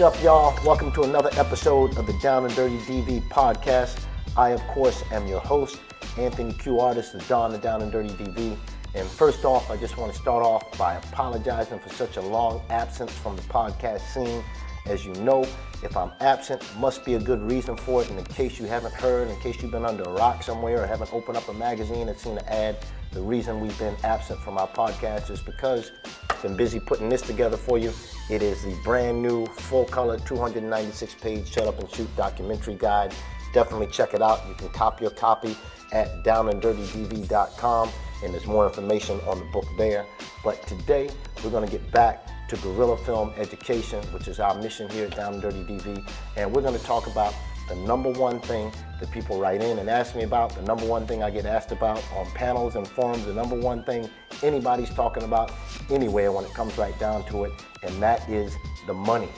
up, y'all? Welcome to another episode of the Down and Dirty DV podcast. I, of course, am your host, Anthony Q. Artis, the Don, the Down and Dirty DV. And first off, I just want to start off by apologizing for such a long absence from the podcast scene. As you know, if I'm absent, must be a good reason for it. And in case you haven't heard, in case you've been under a rock somewhere or haven't opened up a magazine and seen an ad, the reason we've been absent from our podcast is because I've been busy putting this together for you. It is the brand new, full-color, 296-page Shut Up and Shoot documentary guide. Definitely check it out. You can cop your copy at downanddirtydv.com, and there's more information on the book there. But today, we're going to get back to guerrilla film education, which is our mission here at Down and Dirty DV, and we're going to talk about the number one thing that people write in and ask me about, the number one thing I get asked about on panels and forums, the number one thing anybody's talking about anywhere when it comes right down to it, and that is the money,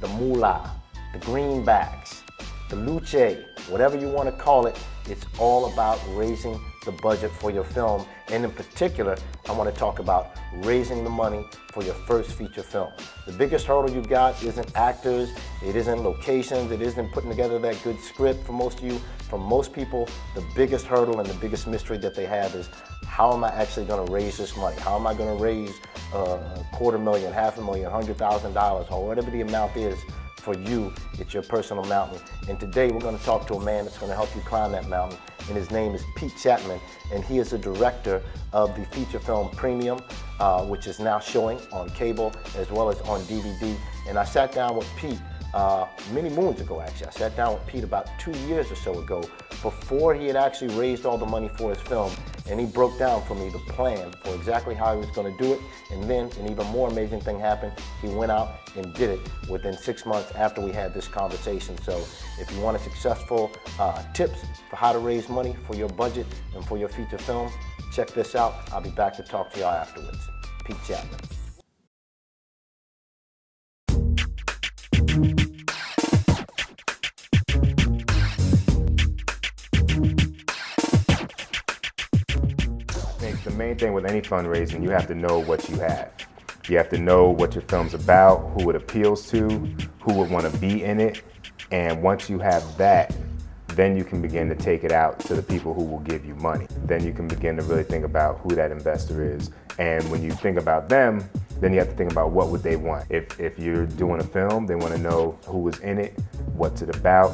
the moolah, the greenbacks, the luce, whatever you want to call it. It's all about raising the budget for your film, and in particular, I want to talk about raising the money for your first feature film. The biggest hurdle you got isn't actors, it isn't locations, it isn't putting together that good script for most of you. For most people, the biggest hurdle and the biggest mystery that they have is, how am I actually going to raise this money? How am I going to raise $250,000, $500,000, $100,000, or whatever the amount is? For you, it's your personal mountain. And today we're going to talk to a man that's going to help you climb that mountain, and his name is Pete Chatmon, and he is the director of the feature film Premium, which is now showing on cable as well as on DVD. And I sat down with Pete many moons ago, actually. I sat down with Pete about 2 years or so ago, before he had actually raised all the money for his film, and he broke down for me the plan for exactly how he was going to do it. And then an even more amazing thing happened. He went out and did it within 6 months after we had this conversation. So if you want a successful tips for how to raise money for your budget and for your feature film, check this out. I'll be back to talk to y'all afterwards. Pete Chatmon. The main thing with any fundraising, you have to know what you have. You have to know what your film's about, who it appeals to, who would want to be in it. And once you have that, then you can begin to take it out to the people who will give you money. Then you can begin to really think about who that investor is. And when you think about them, then you have to think about what would they want. If you're doing a film, they want to know who was in it, what's it about,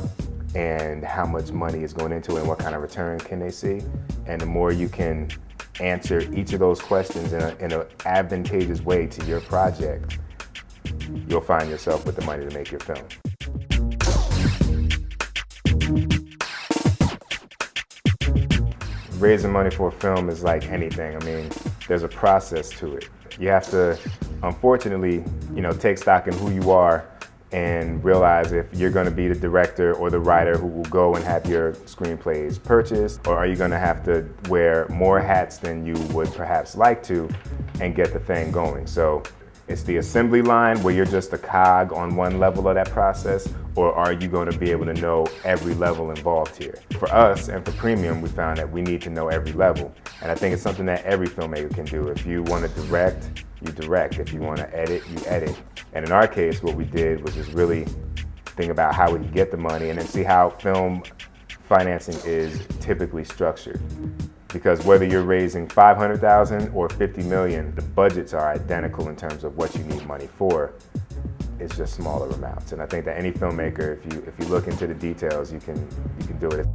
and how much money is going into it, and what kind of return can they see. And the more you can answer each of those questions in an advantageous way to your project, you'll find yourself with the money to make your film. Raising money for a film is like anything. I mean, there's a process to it. You have to, unfortunately, take stock in who you are and realize if you're going to be the director or the writer who will go and have your screenplays purchased, or are you going to have to wear more hats than you would perhaps like to and get the thing going. So it's the assembly line where you're just a cog on one level of that process, or are you going to be able to know every level involved here? For us and for Premium, we found that we need to know every level. And I think it's something that every filmmaker can do. If you want to direct, you direct. If you want to edit, you edit. And in our case, what we did was just really think about how we could get the money and then see how film financing is typically structured. Because whether you're raising $500,000 or $50 million, the budgets are identical in terms of what you need money for. It's just smaller amounts. And I think that any filmmaker, if you look into the details, you can do it.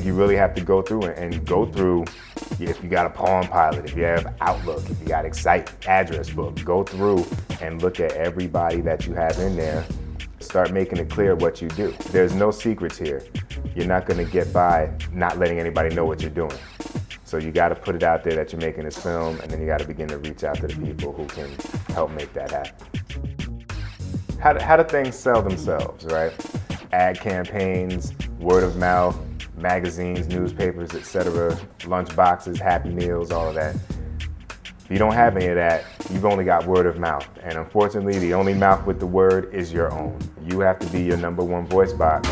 You really have to go through if you got a Palm Pilot, if you have Outlook, if you got Excite address book, go through and look at everybody that you have in there. Start making it clear what you do. There's no secrets here. You're not going to get by not letting anybody know what you're doing. So you got to put it out there that you're making this film, and then you got to begin to reach out to the people who can help make that happen. How do things sell themselves, right? Ad campaigns, word of mouth, magazines, newspapers, etc., lunch boxes, Happy Meals, all of that. If you don't have any of that, you've only got word of mouth. And unfortunately, the only mouth with the word is your own. You have to be your #1 voice box.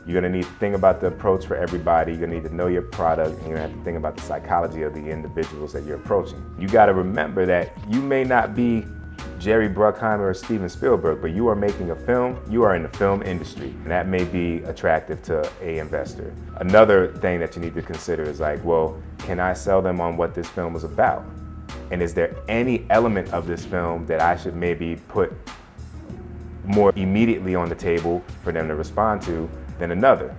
You're gonna need to think about the approach for everybody. You're gonna need to know your product, and you're gonna have to think about the psychology of the individuals that you're approaching. You gotta remember that you may not be Jerry Bruckheimer or Steven Spielberg, but you are making a film, you are in the film industry, and that may be attractive to an investor. Another thing that you need to consider is like, well, can I sell them on what this film is about? And is there any element of this film that I should maybe put more immediately on the table for them to respond to than another?